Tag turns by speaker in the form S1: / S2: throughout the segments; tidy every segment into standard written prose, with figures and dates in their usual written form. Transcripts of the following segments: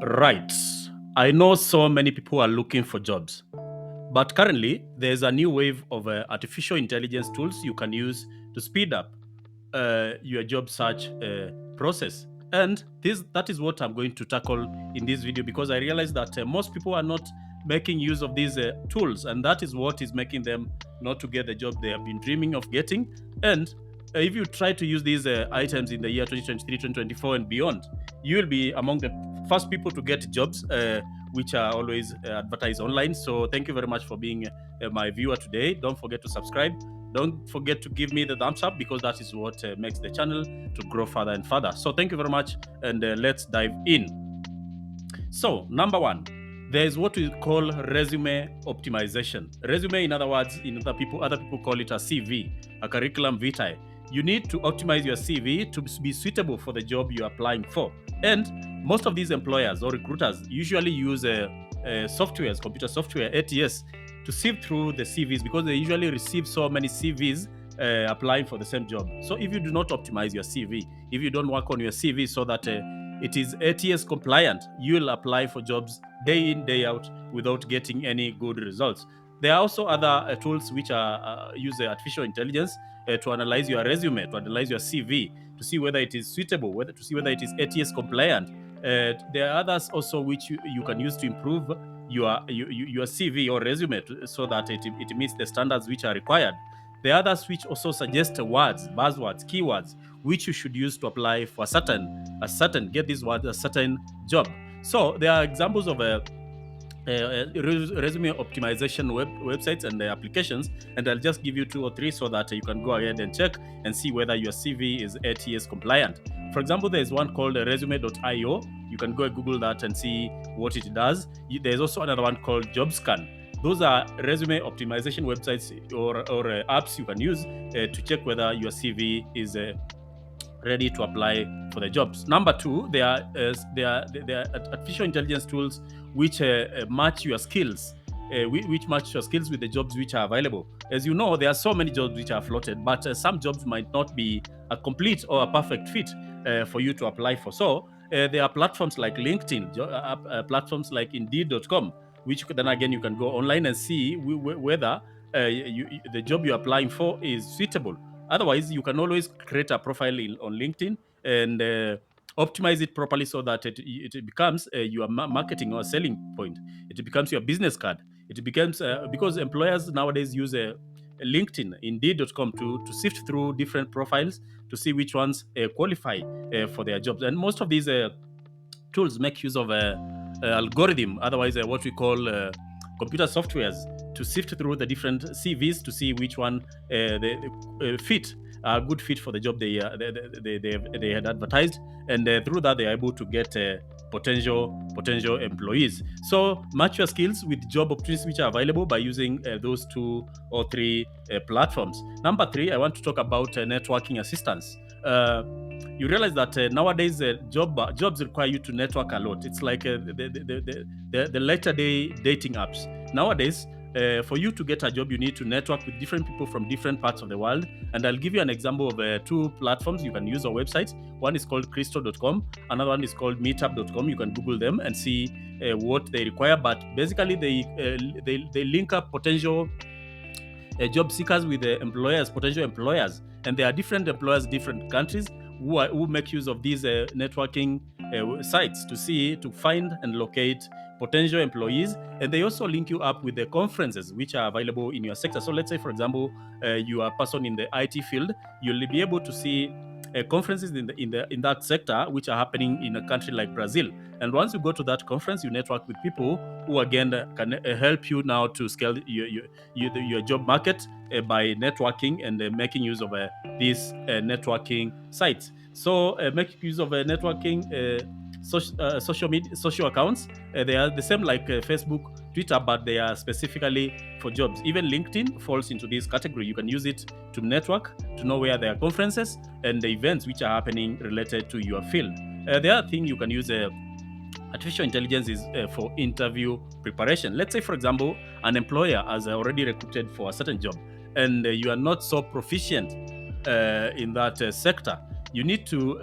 S1: Right. I know so many people are looking for jobs, but currently there's a new wave of artificial intelligence tools you can use to speed up your job search process. And that is what I'm going to tackle in this video because I realize that most people are not making use of these tools, and that is what is making them not to get the job they have been dreaming of getting. And if you try to use these items in the year 2023, 2024, and beyond, you will be among the first people to get jobs which are always advertised online. So thank you very much for being my viewer today. Don't forget to subscribe. Don't forget to give me the thumbs up because that is what makes the channel to grow further and further. So thank you very much, and let's dive in. So number one, there is what we call resume optimization. Resume, in other words, other people call it a CV, a curriculum vitae. You need to optimize your CV to be suitable for the job you're applying for. And most of these employers or recruiters usually use softwares, computer software, ATS, to sift through the CVs because they usually receive so many CVs applying for the same job. So if you do not optimize your CV, if you don't work on your CV so that it is ATS compliant, you will apply for jobs day in, day out without getting any good results. There are also other tools which use artificial intelligence to analyze your resume, to analyze your CV, to see whether it is suitable, to see whether it is ATS compliant. There are others also which you can use to improve your CV or resume so that it meets the standards which are required. The others which also suggest words, buzzwords, keywords, which you should use to apply for a certain get this word a certain job. So there are examples of resume optimization websites and applications, and I'll just give you 2 or 3 so that you can go ahead and check and see whether your CV is ATS compliant. For example, there is one called resume.io. You can go and Google that and see what it does. There's also another one called Jobscan. Those are resume optimization websites or apps you can use to check whether your CV is ready to apply for the jobs. Number 2, there are artificial intelligence tools which match your skills, which match your skills with the jobs which are available. As you know, there are so many jobs which are floated, but some jobs might not be a complete or a perfect fit for you to apply for. So there are platforms like LinkedIn, platforms like Indeed.com, which then again you can go online and see whether the job you're applying for is suitable. Otherwise, you can always create a profile on LinkedIn and optimize it properly so that it becomes your marketing or selling point. It becomes your business card. It becomes because employers nowadays use LinkedIn, Indeed.com to sift through different profiles to see which ones qualify for their jobs. And most of these tools make use of algorithm, otherwise what we call computer softwares, to sift through the different CVs to see which one they fit a good fit for the job they had advertised, and through that they are able to get potential employees. So match your skills with job opportunities which are available by using those 2 or 3 platforms. Number 3, I want to talk about networking assistance. You realize that nowadays jobs require you to network a lot. It's like the later day dating apps. Nowadays, for you to get a job, you need to network with different people from different parts of the world. And I'll give you an example of 2 platforms you can use on websites. One is called Crystal.com. Another one is called Meetup.com. You can Google them and see what they require. But basically, they link up potential job seekers with potential employers. And there are different employers, different countries who make use of these networking sites to find and locate potential employees. And they also link you up with the conferences which are available in your sector. So let's say, for example, you are a person in the IT field, you'll be able to see conferences in that sector which are happening in a country like Brazil. And once you go to that conference, you network with people who again can help you now to scale your job market by networking and making use of these networking sites. So make use of networking social accounts. They are the same like Facebook, Twitter, but they are specifically for jobs. Even LinkedIn falls into this category. You can use it to network, to know where there are conferences and the events which are happening related to your field. The other thing you can use artificial intelligence is for interview preparation. Let's say, for example, an employer has already recruited for a certain job and you are not so proficient in that sector. You need to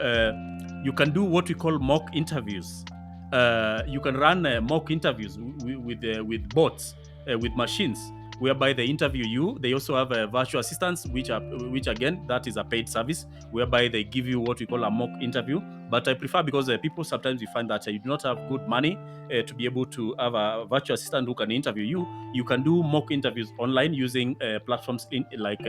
S1: you can do what we call mock interviews. you can run mock interviews with bots, with machines, whereby they interview you. They also have virtual assistants, which again, that is a paid service, whereby they give you what we call a mock interview. But I prefer, because people sometimes you find that you do not have good money to be able to have a virtual assistant who can interview you. You can do mock interviews online using platforms like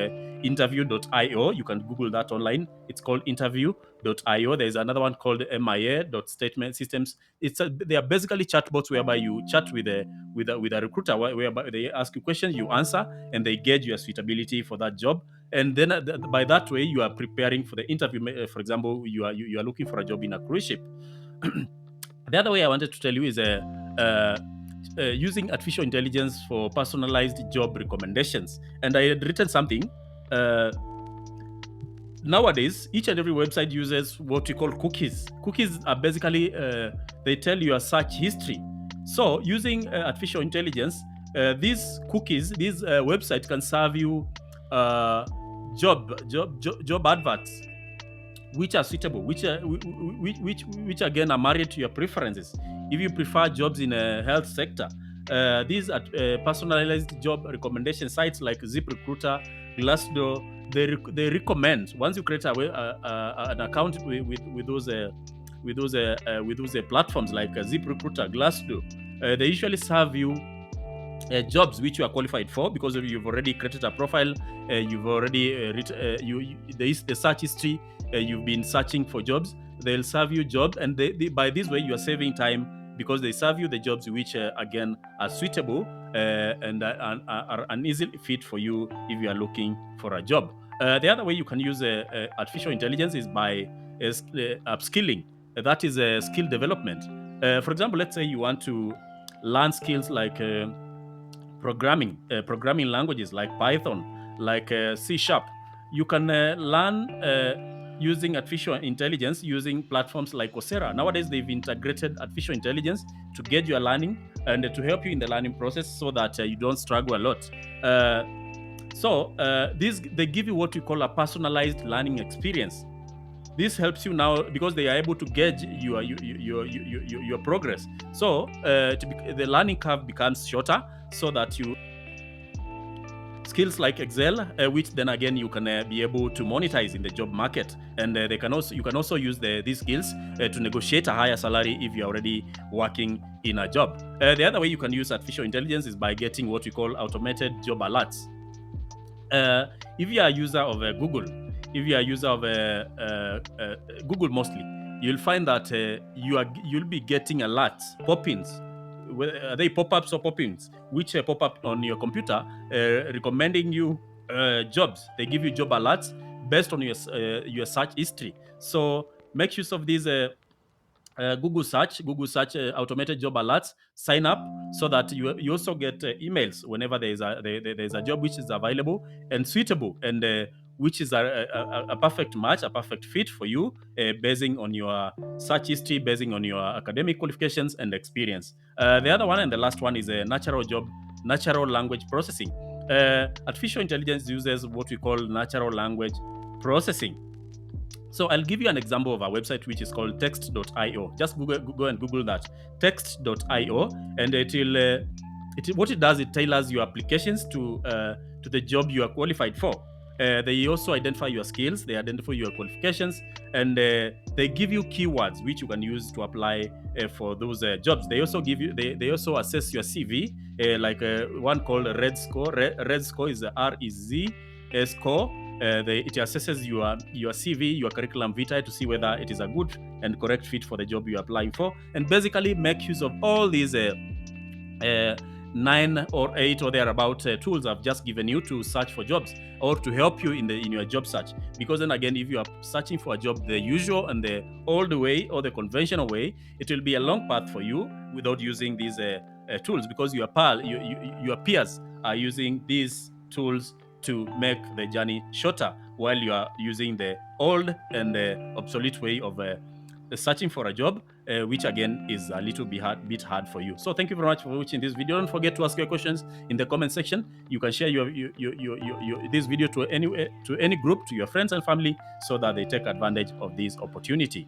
S1: interview.io. You can Google that online. It's called interview.io. There's another one called MIA.statement systems. They are basically chatbots whereby you chat with a recruiter, whereby they ask you questions, you answer, and they gauge your suitability for that job. And then by that way, you are preparing for the interview. For example, you are looking for a job in a cruise ship. The other way I wanted to tell you is using artificial intelligence for personalized job recommendations. And I had written something. Nowadays, each and every website uses what we call cookies. Cookies are basically they tell your search history. So, using artificial intelligence, these cookies, these websites can serve you job adverts which are suitable, which again are married to your preferences. If you prefer jobs in a health sector, these are personalized job recommendation sites like ZipRecruiter, Glassdoor. They recommend, once you create an account with those platforms like ZipRecruiter, Glassdoor. They usually serve you jobs which you are qualified for, because you've already created a profile, you've already there is the search history, you've been searching for jobs. They'll serve you jobs, and by this way you are saving time, because they serve you the jobs which again are suitable and are an easy fit for you if you are looking for a job. The other way you can use artificial intelligence is by upskilling. That is skill development. For example, let's say you want to learn skills like programming languages like Python, like C Sharp. You can learn using artificial intelligence using platforms like Coursera. Nowadays, they've integrated artificial intelligence to get your learning and to help you in the learning process, so that you don't struggle a lot. They give you what we call a personalized learning experience. This helps you now, because they are able to gauge your progress. So the learning curve becomes shorter, so that you skills like Excel, which then again you can be able to monetize in the job market, and you can also use these skills to negotiate a higher salary if you're already working in a job. The other way you can use artificial intelligence is by getting what we call automated job alerts. If you are a user of Google, if you are a user of Google mostly, you'll find that you'll be getting alerts, pop-ins. Are they pop-ups or pop-ins? Which pop up on your computer recommending you jobs. They give you job alerts based on your search history. So make use of these Google search automated job alerts. Sign up so that you also get emails whenever there's a job which is available and suitable, and which is a perfect match, a perfect fit for you, basing on your search history, basing on your academic qualifications and experience. The other one, and the last one, is a natural language processing. Artificial intelligence uses what we call natural language processing. So I'll give you an example of a website which is called text.io. Just go and Google that, text.io, and what it does, it tailors your applications to the job you are qualified for. They also identify your skills, they identify your qualifications, and they give you keywords which you can use to apply for those jobs. They also give you, they also assess your CV, like one called Red Score. Red Score is REZ score. It assesses your CV, your curriculum vitae, to see whether it is a good and correct fit for the job you're applying for, and basically make use of all these 9 or 8 or thereabout tools I've just given you to search for jobs, or to help you in your job search. Because then again, if you are searching for a job the usual and the old way, or the conventional way, it will be a long path for you without using these tools, because your peers are using these tools to make the journey shorter, while you are using the old and obsolete way of searching for a job, which again is a little bit hard for you. So thank you very much for watching this video. Don't forget to ask your questions in the comment section. You can share this video to any group, to your friends and family, so that they take advantage of this opportunity.